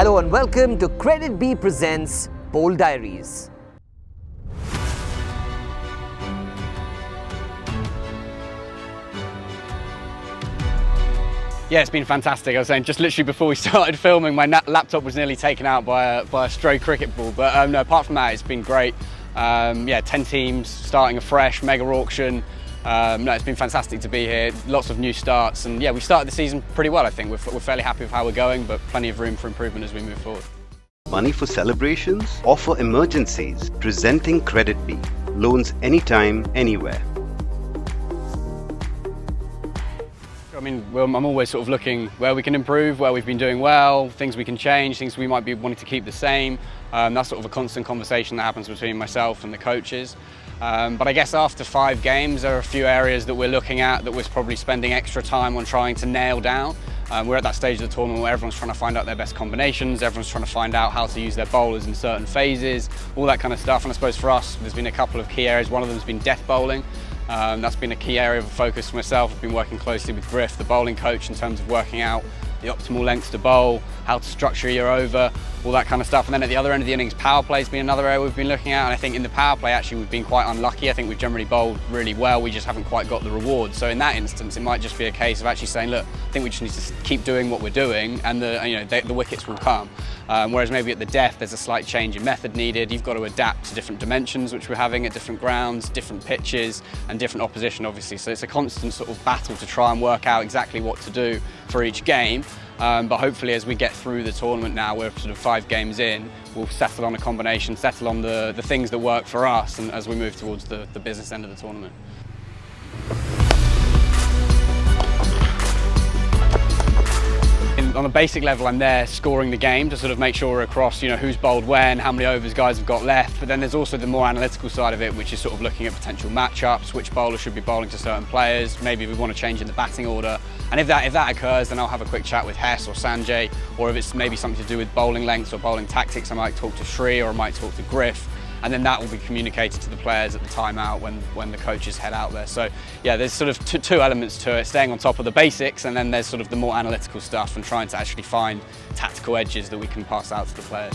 Hello and welcome to Credit B presents Bold Diaries. Yeah, it's been fantastic. I was saying just literally before we started filming, my laptop was nearly taken out by a stray cricket ball. But no, apart from that, it's been great. 10 teams starting afresh, mega auction. No, it's been fantastic to be here. Lots of new starts, and yeah, we started the season pretty well. I think we're fairly happy with how we're going, but plenty of room for improvement as we move forward. Money for celebrations or for emergencies. Presenting Credit B. Loans anytime, anywhere. I mean, I'm always sort of looking where we can improve, where we've been doing well, things we can change, things we might be wanting to keep the same. That's sort of a constant conversation that happens between myself and the coaches. But I guess after 5 games, there are a few areas that we're looking at that we're probably spending extra time on trying to nail down. We're at that stage of the tournament where everyone's trying to find out their best combinations, everyone's trying to find out how to use their bowlers in certain phases, all that kind of stuff. And I suppose for us, there's been a couple of key areas. One of them has been death bowling. That's been a key area of focus for myself. I've been working closely with Griff, the bowling coach, in terms of working out the optimal lengths to bowl, how to structure your over, all that kind of stuff. And then at the other end of the innings, power play has been another area we've been looking at. And I think in the power play, actually, we've been quite unlucky. I think we've generally bowled really well. We just haven't quite got the reward. So in that instance, it might just be a case of actually saying, look, I think we just need to keep doing what we're doing, and the wickets will come. Whereas maybe at the death, there's a slight change in method needed. You've got to adapt to different dimensions, which we're having at different grounds, different pitches, and different opposition, obviously. So it's a constant sort of battle to try and work out exactly what to do for each game. But hopefully as we get through the tournament now, we're sort of 5 games in, we'll settle on a combination, settle on the things that work for us, and as we move towards the business end of the tournament. On a basic level, I'm there scoring the game to sort of make sure we're across, who's bowled when, how many overs guys have got left. But then there's also the more analytical side of it, which is sort of looking at potential matchups, which bowler should be bowling to certain players, maybe we want to change in the batting order. And if that occurs, then I'll have a quick chat with Hess or Sanjay, or if it's maybe something to do with bowling lengths or bowling tactics, I might talk to Sri or I might talk to Griff. And then that will be communicated to the players at the timeout when the coaches head out there. So yeah, there's sort of two elements to it, staying on top of the basics, and then there's sort of the more analytical stuff and trying to actually find tactical edges that we can pass out to the players.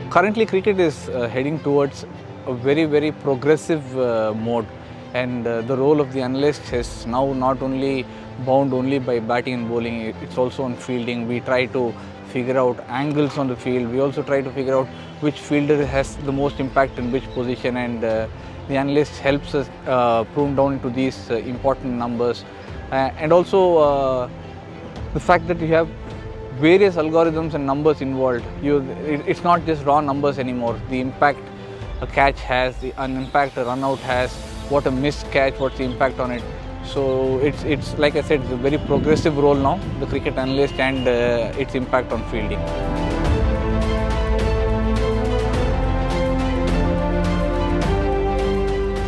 Currently, cricket is heading towards a very, very progressive mode, and the role of the analyst is now not only bound only by batting and bowling, it's also on fielding. We try to figure out angles on the field. We also try to figure out which fielder has the most impact in which position, and the analyst helps us prune down into these important numbers. And also the fact that you have various algorithms and numbers involved. It's not just raw numbers anymore. The impact a catch has, an impact a run out has, what a missed catch, what's the impact on it. So it's like I said, it's a very progressive role now, the cricket analyst, and its impact on fielding.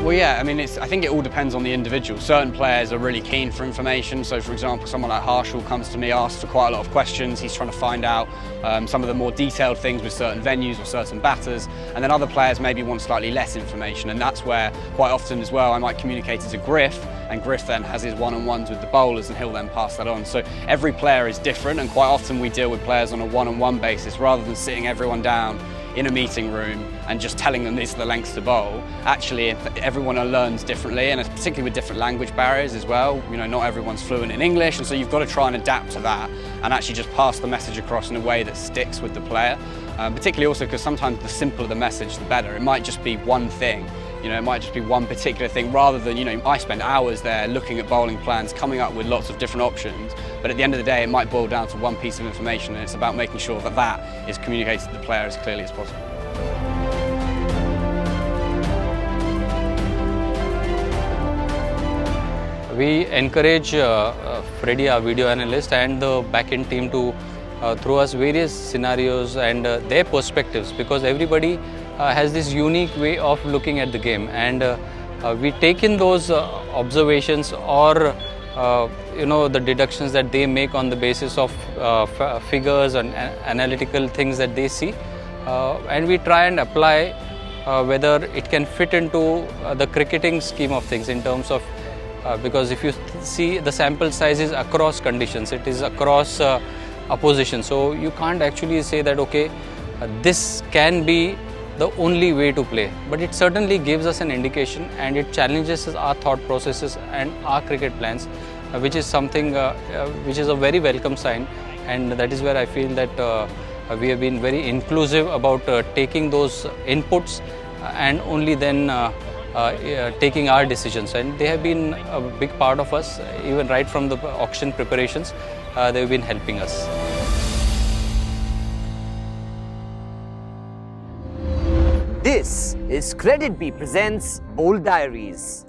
Well, yeah, I mean, I think it all depends on the individual. Certain players are really keen for information. So, for example, someone like Harshal comes to me, asks for quite a lot of questions. He's trying to find out some of the more detailed things with certain venues or certain batters. And then other players maybe want slightly less information. And that's where, quite often as well, I might communicate it to Griff, and Griff then has his one-on-ones with the bowlers, and he'll then pass that on. So every player is different, and quite often we deal with players on a one-on-one basis rather than sitting everyone down in a meeting room and just telling them these are the lengths to bowl. Actually, everyone learns differently, and particularly with different language barriers as well. Not everyone's fluent in English, and so you've got to try and adapt to that and actually just pass the message across in a way that sticks with the player. Particularly also because sometimes the simpler the message, the better. It might just be one thing. It might just be one particular thing rather than, I spend hours there looking at bowling plans, coming up with lots of different options, but at the end of the day, it might boil down to one piece of information, and it's about making sure that that is communicated to the player as clearly as possible. We encourage Freddie, our video analyst, and the back-end team to throw us various scenarios and their perspectives, because everybody has this unique way of looking at the game, and we take in those observations or the deductions that they make on the basis of figures and analytical things that they see, and we try and apply whether it can fit into the cricketing scheme of things in terms of because if you see the sample size is across conditions, it is across opposition, so you can't actually say that okay, this can be the only way to play, but it certainly gives us an indication and it challenges our thought processes and our cricket plans, which is something which is a very welcome sign, and that is where I feel that we have been very inclusive about taking those inputs and only then taking our decisions, and they have been a big part of us even right from the auction preparations. They have been helping us. This is Credit B presents Bold Diaries.